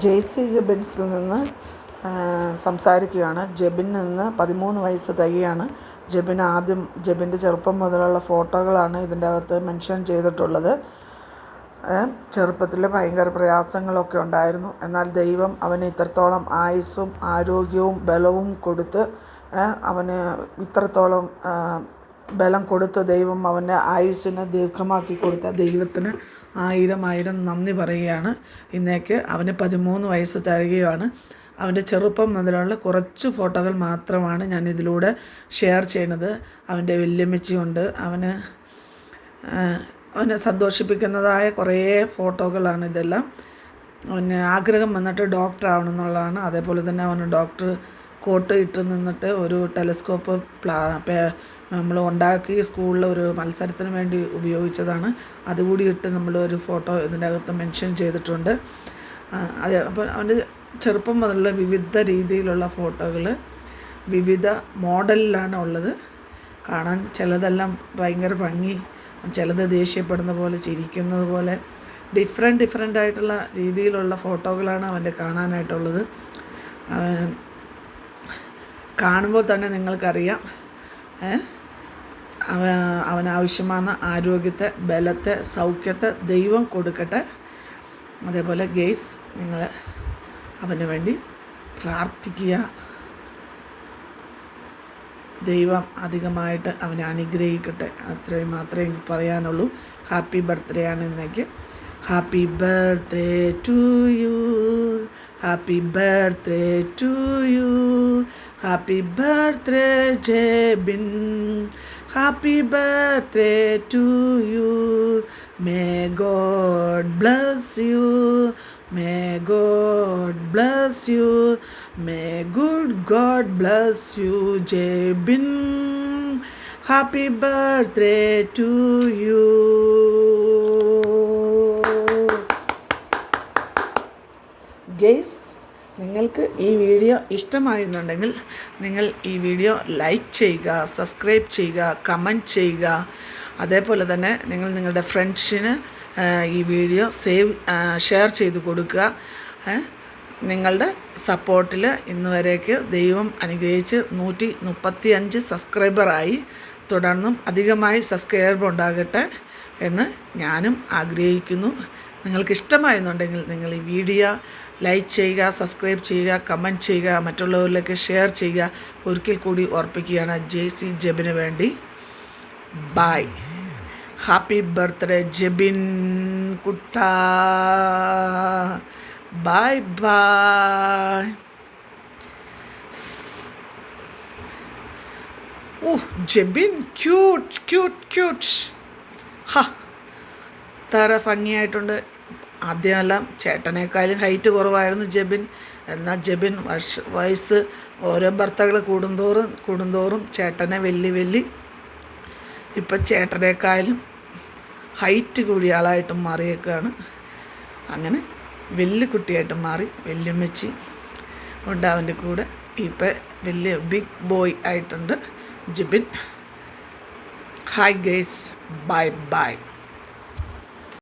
ജെയ്സി ജെബിൻസിൽ നിന്ന് സംസാരിക്കുകയാണ്. ജെബിൻ നിന്ന് 13 വയസ്സ് തികയാണ്. ജെബിൻ്റെ ചെറുപ്പം മുതലുള്ള ഫോട്ടോകളാണ് ഇതിൻ്റെ അകത്ത് മെൻഷൻ ചെയ്തിട്ടുള്ളത്. ചെറുപ്പത്തിൽ ഭയങ്കര പ്രയാസങ്ങളൊക്കെ ഉണ്ടായിരുന്നു. എന്നാൽ ദൈവം അവന് ഇത്രത്തോളം ആയുസ്സും ആരോഗ്യവും ബലവും കൊടുത്ത് അവന് ഇത്രത്തോളം ബലം കൊടുത്ത് ദൈവം അവൻ്റെ ആയുസ്സിനെ ദീർഘമാക്കി കൊടുത്ത ദൈവത്തിന് ആയിരം നന്ദി പറയുകയാണ്. ഇന്നേക്ക് അവന് 13 വയസ്സ് തികയുകയാണ്. അവൻ്റെ ചെറുപ്പം മുതലുള്ള കുറച്ച് ഫോട്ടോകൾ മാത്രമാണ് ഞാൻ ഇതിലൂടെ ഷെയർ ചെയ്യുന്നത്. അവൻ്റെ വല്യമ്മച്ചിയുണ്ട്. അവനെ സന്തോഷിപ്പിക്കുന്നതായ കുറേ ഫോട്ടോകളാണ് ഇതെല്ലാം. അവന് ആഗ്രഹം വന്നിട്ട് ഡോക്ടർ ആവണമെന്നുള്ളതാണ്. അതേപോലെ തന്നെ അവന് ഡോക്ടർ കോട്ട് ഇട്ട് നിന്നിട്ട് ഒരു ടെലസ്കോപ്പ് നമ്മൾ ഉണ്ടാക്കി സ്കൂളിൽ ഒരു മത്സരത്തിന് വേണ്ടി ഉപയോഗിച്ചതാണ്. അതുകൂടി ഇട്ട് നമ്മളൊരു ഫോട്ടോ ഇതിൻ്റെ അകത്ത് മെൻഷൻ ചെയ്തിട്ടുണ്ട്. അപ്പോൾ അവൻ്റെ ചെറുപ്പം മുതലുള്ള വിവിധ രീതിയിലുള്ള ഫോട്ടോകൾ വിവിധ മോഡലിലാണ് ഉള്ളത്. കാണാൻ ചിലതെല്ലാം ഭയങ്കര ഭംഗി, ചിലത് ദേഷ്യപ്പെടുന്ന പോലെ, ചിരിക്കുന്നത് പോലെ, ഡിഫറെൻ്റ് ആയിട്ടുള്ള രീതിയിലുള്ള ഫോട്ടോകളാണ് അവൻ്റെ കാണാനായിട്ടുള്ളത്. കാണുമ്പോൾ തന്നെ നിങ്ങൾക്കറിയാം അവനാവശ്യമായ ആരോഗ്യത്തെ, ബലത്തെ, സൗഖ്യത്തെ ദൈവം കൊടുക്കട്ടെ. അതേപോലെ ഗെയ്സ്, നിങ്ങൾ അവന് വേണ്ടി പ്രാർത്ഥിക്കുക. ദൈവം അധികമായിട്ട് അവനെ അനുഗ്രഹിക്കട്ടെ. അത്രയും മാത്രമേ എനിക്ക് പറയാനുള്ളൂ. ഹാപ്പി ബർത്ത്ഡേ ആണ് ഇന്നേക്ക്. Happy birthday to you, happy birthday to you, happy birthday Jebin, happy birthday to you. May God bless you, may God bless you, may good God bless you Jebin. Happy birthday to you. Guys, നിങ്ങൾക്ക് ഈ video ഇഷ്ടമായിരുന്നുണ്ടെങ്കിൽ നിങ്ങൾ ഈ video like ചെയ്യുക, subscribe ചെയ്യുക, comment ചെയ്യുക. അതേപോലെ തന്നെ നിങ്ങൾ നിങ്ങളുടെ ഫ്രണ്ട്സിന് ഈ വീഡിയോ ഷെയർ ചെയ്ത് കൊടുക്കുക. നിങ്ങളുടെ സപ്പോർട്ടിൽ ഇന്ന് വരേക്ക് ദൈവം അനുഗ്രഹിച്ച് 135 സബ്സ്ക്രൈബറായി. തുടർന്നും അധികമായി സബ്സ്ക്രൈബർ ഉണ്ടാകട്ടെ എന്ന് ഞാനും ആഗ്രഹിക്കുന്നു. നിങ്ങൾക്ക് ഇഷ്ടമായെന്നുണ്ടെങ്കിൽ നിങ്ങൾ ഈ വീഡിയോ ലൈക്ക് ചെയ്യുക, സബ്സ്ക്രൈബ് ചെയ്യുക, കമൻറ്റ് ചെയ്യുക, മറ്റുള്ളവരിലേക്ക് ഷെയർ ചെയ്യുക. ഒരിക്കൽ കൂടി ഓർപ്പിക്കുകയാണ്, ജെയ്സി ജെബിന് വേണ്ടി. ബൈ. ഹാപ്പി ബർത്ത്ഡേ ജെബിൻ കുട്ട. Bye bye. ജെബിൻ ക്യൂട്ട്. തര ഭംഗിയായിട്ടുണ്ട്. ആദ്യമെല്ലാം ചേട്ടനേക്കാളും ഹൈറ്റ് കുറവായിരുന്നു ജെബിൻ. എന്നാൽ ജെബിൻ വയസ്സ് ഓരോ ഭർത്താക്കൾ കൂടുന്തോറും ചേട്ടനെ വെല്ലി ഇപ്പം ചേട്ടനേക്കാളും ഹൈറ്റ് കൂടിയ ആളായിട്ട് മാറിയേക്കാണ്. അങ്ങനെ വലിയ കുട്ടിയായിട്ട് മാറി. വല്യമ്മച്ചി ഉണ്ട് അവൻ്റെ കൂടെ. ഇപ്പം വലിയ ബിഗ് ബോയ് ആയിട്ടുണ്ട് ജെബിൻ. Hi guys, by.